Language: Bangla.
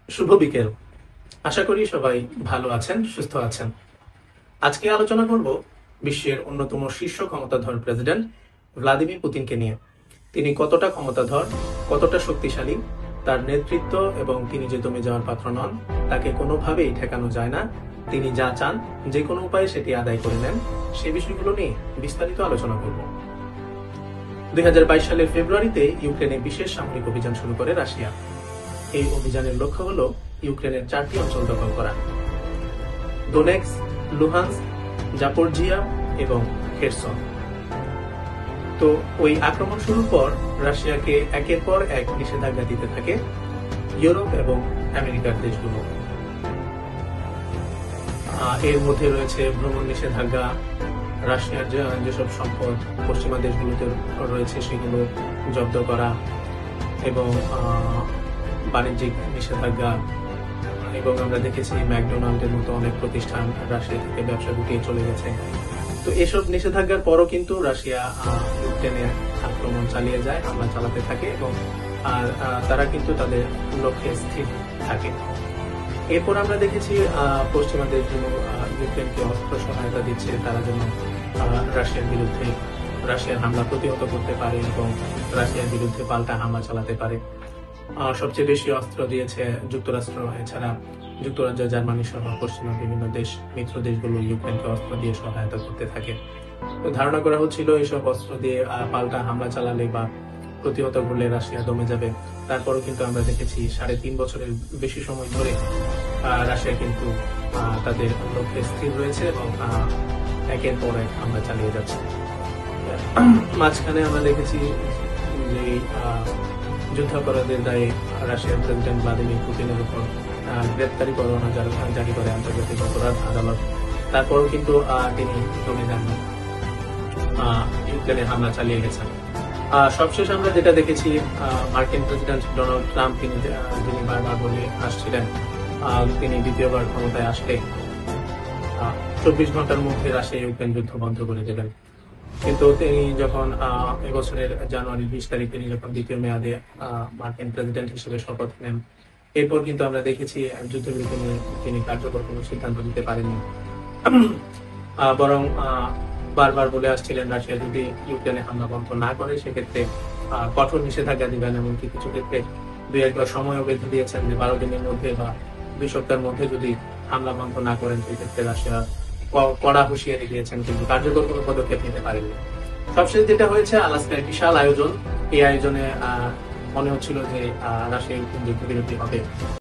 শুভ বিকেল। আশা করি সবাই ভালো আছেন, সুস্থ আছেন। আজকে আলোচনা করব বিশ্বের অন্যতম শীর্ষ ক্ষমতাধর প্রেসিডেন্ট ভ্লাদিমির পুতিনকে নিয়ে। তিনি কতটা ক্ষমতাধর, কতটা শক্তিশালী, তার নেতৃত্ব এবং তিনি যে দমে যাওয়ার পাত্র নন, তাকে কোনোভাবেই ঠেকানো যায় না। তিনি যা চান যে কোনো উপায়ে সেটি আদায় করে নেন। সে বিষয়গুলো নিয়ে বিস্তারিত আলোচনা করব। 2022 সালের ফেব্রুয়ারিতে ইউক্রেনে বিশেষ সামরিক অভিযান শুরু করে রাশিয়া। এই অভিযানের লক্ষ্য হলো ইউক্রেনের 4টি অঞ্চল দখল করা: ডোনেক্স, লুহান্স, জাপোরজিয়া এবং খেরসন। তো ওই আক্রমণ শুরুর পর রাশিয়াকে একের পর এক নিষেধাজ্ঞা দিতে থাকে ইউরোপ এবং আমেরিকার দেশগুলো। এর মধ্যে রয়েছে ভ্রমণ নিষেধাজ্ঞা, রাশিয়ার যেসব সম্পদ পশ্চিমা দেশগুলোতে রয়েছে সেগুলো জব্দ করা, এবং বাণিজ্যিক নিষেধাজ্ঞা, এবং আমরা দেখেছি ম্যাকডোনাল্ডের মতো অনেক প্রতিষ্ঠান রাশিয়া থেকে ব্যবসা গুটিয়ে চলে গেছে। তো এসব নিষেধাজ্ঞার পরও কিন্তু রাশিয়া ইউক্রেনে আক্রমণ চালিয়ে যায়, হামলা চালাতে থাকে, এবং তারা কিন্তু তাদের লক্ষ্যে স্থির থাকে। এরপর আমরা দেখেছি পশ্চিমা দেশগুলো ইউক্রেনকে অস্ত্র সহায়তা দিচ্ছে, তারা যেন রাশিয়ার হামলা প্রতিহত করতে পারে এবং রাশিয়ার বিরুদ্ধে পাল্টা হামলা চালাতে পারে। সবচেয়ে বেশি অস্ত্র দিয়েছে যুক্তরাষ্ট্র। এছাড়া যুক্তরাজ্য, জার্মানি সহ পশ্চিমা বিভিন্ন দেশ, মিত্র দেশগুলো ইউক্রেনকে অস্ত্র দিয়ে সহায়তা করতে থাকে। তো ধারণা করা হচ্ছিল এইসব অস্ত্র দিয়ে পাল্টা হামলা চালালে বা প্রতিহত করলে রাশিয়া দমে যাবে। তারপরও কিন্তু আমরা দেখেছি 3.5 বছরের বেশি সময় ধরে রাশিয়া কিন্তু তাদের লক্ষ্যে স্থির রয়েছে এবং একের পর এক হামলা চালিয়ে যাচ্ছে। মাঝখানে আমরা দেখেছি যে যুদ্ধাপরাধের দায়ে রাশিয়ার প্রেসিডেন্ট ভ্লাদিমির পুতিনের উপর গ্রেপ্তারি পরোয়ানা জারি করে আন্তর্জাতিক অপরাধ আদালত। তারপরও কিন্তু তিনি দমে যাননি, ইউক্রেনে হামলা চালিয়ে গেছেন। সবশেষ আমরা যেটা দেখেছি, মার্কিন প্রেসিডেন্ট ডোনাল্ড ট্রাম্প যিনি বারবার বলে আসছিলেন তিনি দ্বিতীয়বার ক্ষমতায় আসলে 24 ঘন্টার মধ্যে রাশিয়া ইউক্রেন যুদ্ধ বন্ধ করে দেবেন। কিন্তু তিনি যখন এবছরের জানুয়ারির 20 তারিখ তিনি যখন দ্বিতীয় মেয়াদে মার্কিন প্রেসিডেন্ট হিসেবে শপথ নেন, এরপর কিন্তু আমরা দেখেছি যুদ্ধবিরতি নিয়ে তিনি কার্যকর কোনো সিদ্ধান্ত নিতে পারেননি। বরং বারবার বলে আসছিলেন রাশিয়া যদি ইউক্রেনে হামলা বন্ধ না করে সেক্ষেত্রে কঠোর নিষেধাজ্ঞা দিবেন, এমনকি কিছু ক্ষেত্রে 2-1 সময়ও বেঁধে দিয়েছেন যে 12 দিনের মধ্যে বা 2 সপ্তাহের মধ্যে যদি হামলা বন্ধ না করেন সেক্ষেত্রে রাশিয়া কড়া হুঁশিয়ারি দিয়েছেন, কিন্তু কার্যকর কোনো পদক্ষেপ নিতে পারেননি। সবশেষ যেটা হয়েছে, আলাস্কায় বিশাল আয়োজন। এই আয়োজনে মনে হচ্ছিল যে রাশিয়া ইউক্রেন যুদ্ধবিরতি হবে।